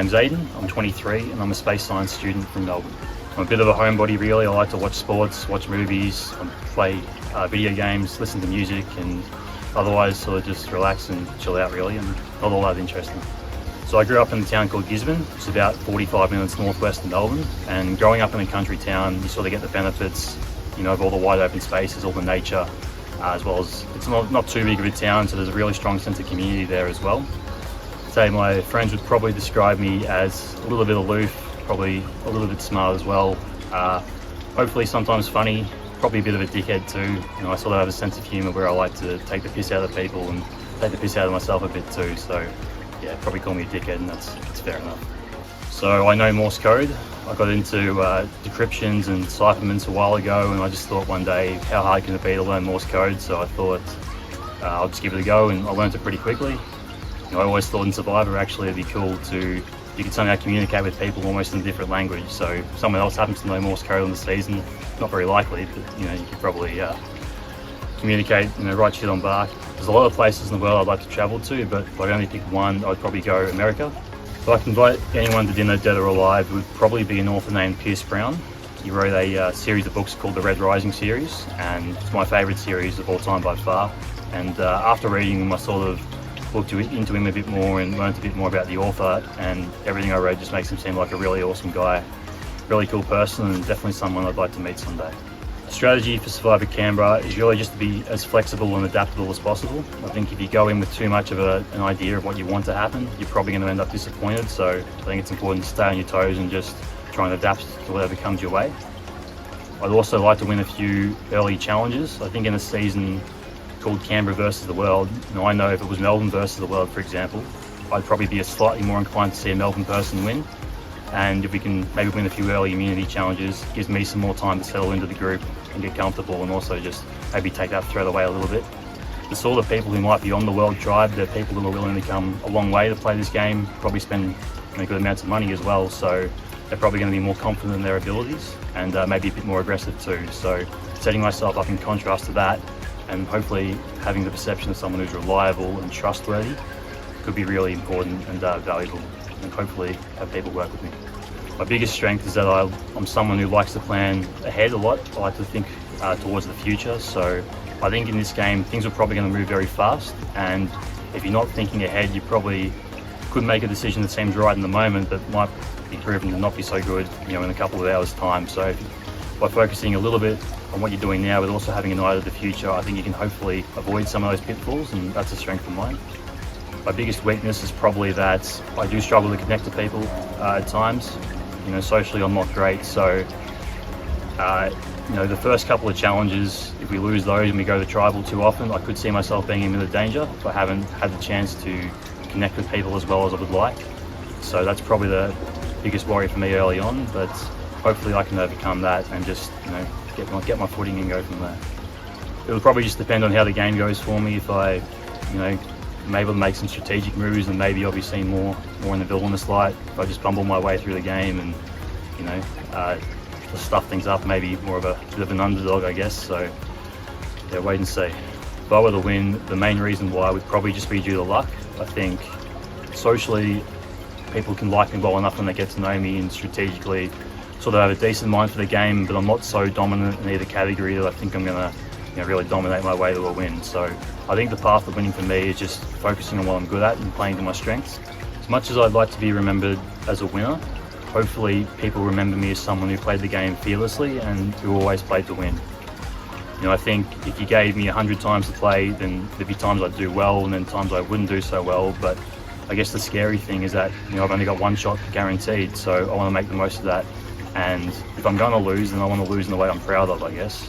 name's Aidan, I'm 23 and I'm a space science student from Melbourne. I'm a bit of a homebody really. I like to watch sports, watch movies, play video games, listen to music, and otherwise sort of just relax and chill out really, and not all that interesting. So I grew up in a town called Gisborne, which is about 45 minutes northwest of Melbourne, and growing up in a country town you sort of get the benefits, you know, of all the wide open spaces, all the nature, as well as it's not too big of a town, so there's a really strong sense of community there as well. I'd say my friends would probably describe me as a little bit aloof, probably a little bit smart as well, hopefully sometimes funny, probably a bit of a dickhead too. You know, I sort of have a sense of humour where I like to take the piss out of people and take the piss out of myself a bit too, so yeah, probably call me a dickhead, and that's fair enough. So I know Morse code. I got into decryptions and cipherments a while ago, and I just thought one day, how hard can it be to learn Morse code? So I thought I'll just give it a go, and I learned it pretty quickly. You know, I always thought in Survivor actually it'd be cool you could somehow communicate with people almost in a different language. So if someone else happens to know Morse code on the season, not very likely, but you know, you could probably communicate, you know, write shit on bark. There's a lot of places in the world I'd like to travel to, but if I only pick one, I'd probably go America. If I can invite anyone to dinner, dead or alive, it would probably be an author named Pierce Brown. He wrote a series of books called the Red Rising series, and it's my favourite series of all time by far. And after reading them, I sort of looked into him a bit more and learned a bit more about the author, and everything I read just makes him seem like a really awesome guy, really cool person, and definitely someone I'd like to meet someday. The strategy for Survivor Canberra is really just to be as flexible and adaptable as possible. I think if you go in with too much of an idea of what you want to happen, you're probably going to end up disappointed. So I think it's important to stay on your toes and just try and adapt to whatever comes your way. I'd also like to win a few early challenges. I think in a season called Canberra versus the World, you know, I know if it was Melbourne versus the World, for example, I'd probably be slightly more inclined to see a Melbourne person win. And if we can maybe win a few early immunity challenges, it gives me some more time to settle into the group and get comfortable, and also just maybe take that threat away a little bit. The sort of people who might be on the World Tribe, they're people who are willing to come a long way to play this game, probably spend good amounts of money as well, so they're probably going to be more confident in their abilities and maybe a bit more aggressive too. So setting myself up in contrast to that, and hopefully having the perception of someone who's reliable and trustworthy, could be really important and valuable, and hopefully have people work with me. My biggest strength is that I'm someone who likes to plan ahead a lot. I like to think towards the future, so I think in this game things are probably going to move very fast, and if you're not thinking ahead, you probably could make a decision that seems right in the moment but might be proven to not be so good, you know, in a couple of hours time. So by focusing a little bit on what you're doing now but also having an eye to the future, I think you can hopefully avoid some of those pitfalls, and that's a strength of mine. My biggest weakness is probably that I do struggle to connect to people at times. You know, socially I'm not great, so you know, the first couple of challenges, if we lose those and we go to tribal too often, I could see myself being in a bit of danger if I haven't had the chance to connect with people as well as I would like. So that's probably the biggest worry for me early on, but hopefully I can overcome that and just, you know, get my footing and go from there. It will probably just depend on how the game goes for me. If I, you know, I'm able to make some strategic moves, and maybe I'll be seen more in the villainous light. If I just bumble my way through the game and, you know, just stuff things up, maybe more of a bit of an underdog, I guess. So yeah, wait and see. If I were to win, the main reason why would probably just be due to luck. I think socially people can like me well enough when they get to know me, and strategically sort of have a decent mind for the game, but I'm not so dominant in either category that I think I'm going to, you know, really dominate my way to a win. So I think the path of winning for me is just focusing on what I'm good at and playing to my strengths. As much as I'd like to be remembered as a winner, hopefully people remember me as someone who played the game fearlessly and who always played to win. You know, I think if you gave me 100 times to play, then there'd be times I'd do well and then times I wouldn't do so well. But I guess the scary thing is that, you know, I've only got one shot guaranteed, so I want to make the most of that. And if I'm going to lose, then I want to lose in the way I'm proud of, I guess.